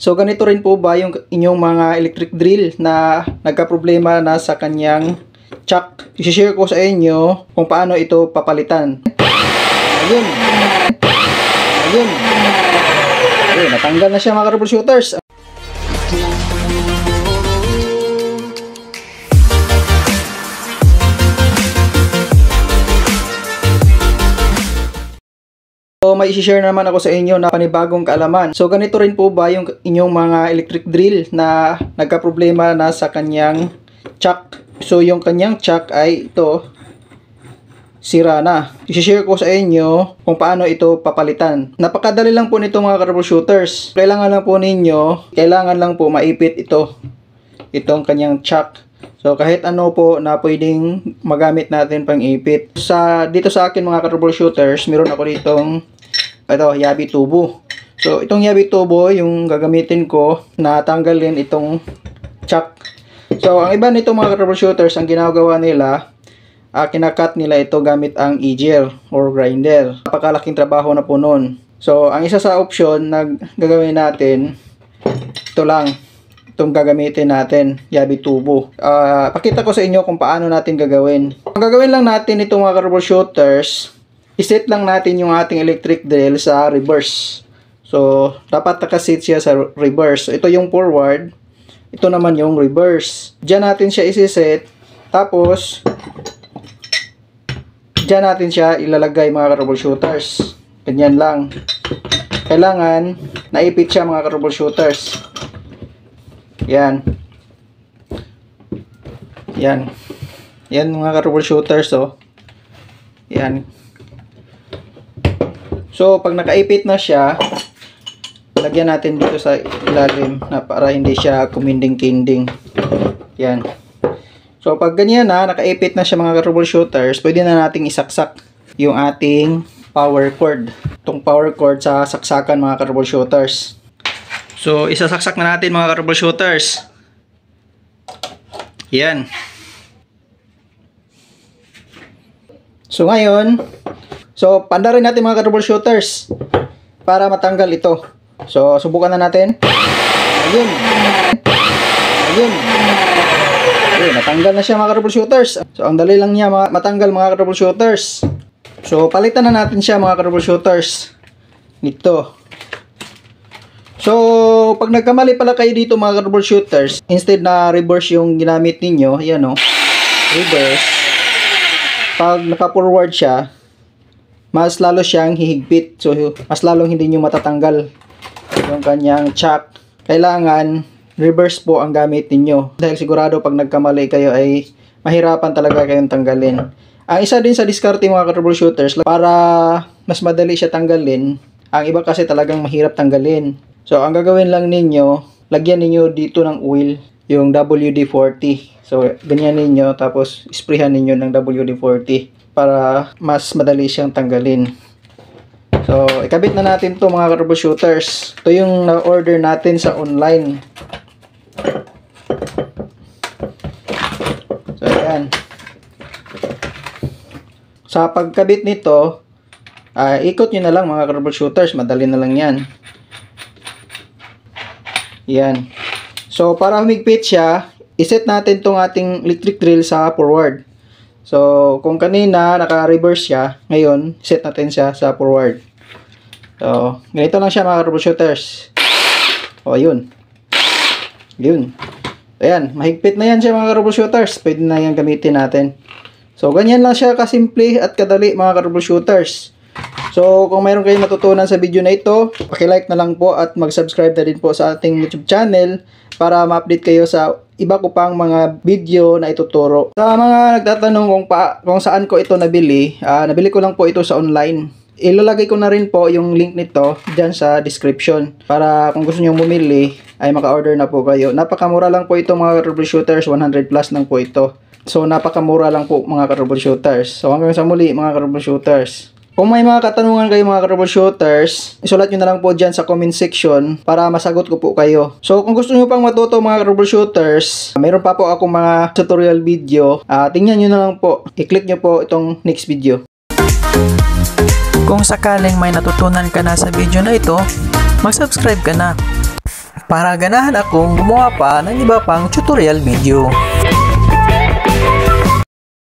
So ganito rin po ba yung inyong mga electric drill na nagka-problema na sa kanyang chuck? I-share ko sa inyo kung paano ito papalitan. Ayun. Ayun. Ayun, natanggal na siya mga troubleshooters. So may i-share naman ako sa inyo na panibagong kaalaman. So ganito rin po ba yung inyong mga electric drill na nagka-problema na sa kanyang chuck? So yung kanyang chuck ay ito, sira na. I-share ko sa inyo kung paano ito papalitan. Napakadali lang po nito mga troubleshooters. Kailangan lang po maipit itong kanyang chuck. So kahit ano po na pwedeng magamit natin pang ipit. Dito sa akin mga troubleshooters, meron ako ditong yabi tubo. So itong yabi tubo yung gagamitin ko na tanggalin itong chuck. So ang iba nito mga troubleshooters, ang ginagawa nila, kinakat nila ito gamit ang edger or grinder. Napakalaking trabaho na po nun. So ang isa sa option na gagawin natin, ito lang. Itong gagamitin natin, yabi tubo. Pakita ko sa inyo kung paano natin gagawin. Ang gagawin lang natin itong mga troubleshooters, iset lang natin yung ating electric drill sa reverse. So, dapat nakasit siya sa reverse. Ito yung forward, ito naman yung reverse. Diyan natin siya isiset, tapos diyan natin siya ilalagay mga troubleshooters. Ganyan lang. Kailangan naipit siya mga troubleshooters. Yan. Yan. Yan mga troubleshooters, oh. Yan. So, pag nakaipit na siya, lagyan natin dito sa ilalim na para hindi siya kuminding-kinding. Yan. So, pag ganyan na, nakaipit na siya mga troubleshooters, pwede na nating isaksak yung ating power cord. Itong power cord sa saksakan mga troubleshooters. So, isasaksak na natin mga troubleshooters. Yan. So, ngayon, pandarin natin mga troubleshooters para matanggal ito. So, subukan na natin. Ayun. Ayun. Ayun, natanggal na siya mga troubleshooters. So, ang dali lang niya matanggal mga troubleshooters. So, palitan na natin siya mga troubleshooters. Nito. So, pag nagkamali pala kayo dito mga troubleshooters, instead na reverse yung ginamit ninyo, ayan o, reverse, pag naka-forward siya, mas lalo siyang hihigpit. So, mas lalong hindi nyo matatanggal yung kanyang chuck. Kailangan, reverse po ang gamit ninyo. Dahil sigurado pag nagkamali kayo ay mahirapan talaga kayong tanggalin. Ang isa din sa diskarte mga troubleshooters, para mas madali siya tanggalin, ang iba kasi talagang mahirap tanggalin. So, ang gagawin lang ninyo, lagyan ninyo dito ng oil, yung WD-40. So, ganyan ninyo, tapos sprayhan ninyo ng WD-40 para mas madali siyang tanggalin. So, ikabit na natin to mga troubleshooters. Ito yung na-order natin sa online. So, ayan. Sa pagkabit nito, ikot nyo na lang mga troubleshooters. Madali na lang yan. Yan. So, para humigpit siya, iset natin tong ating electric drill sa forward. So, kung kanina naka-reverse siya, ngayon, set natin siya sa forward. So, ganito lang siya mga troubleshooters. O, yun. Yun. Ayan, mahigpit na yan siya mga troubleshooters. Pwede na yan gamitin natin. So, ganyan lang siya kasimple at kadali mga troubleshooters. So, kung mayroon kayong matutunan sa video na ito, paki-like na lang po at mag-subscribe na din po sa ating YouTube channel para ma-update kayo sa iba ko pang mga video na ituturo. Sa mga nagtatanong kung saan ko ito nabili, nabili ko lang po ito sa online. Ilalagay ko na rin po yung link nito dyan sa description para kung gusto nyo bumili ay maka-order na po kayo. Napakamura lang po ito mga troubleshooters, 100 plus lang po ito. So, napakamura lang po mga troubleshooters. So, hanggang sa muli mga troubleshooters. Kung may mga katanungan kayo mga troubleshooters, isulat nyo na lang po dyan sa comment section para masagot ko po kayo. So kung gusto nyo pang matuto mga troubleshooters, mayroon pa po akong mga tutorial video. Tingnan nyo na lang po. I-click nyo po itong next video. Kung sakaling may natutunan ka na sa video na ito, mag-subscribe ka na. para ganahan akong gumawa pa ng iba pang tutorial video.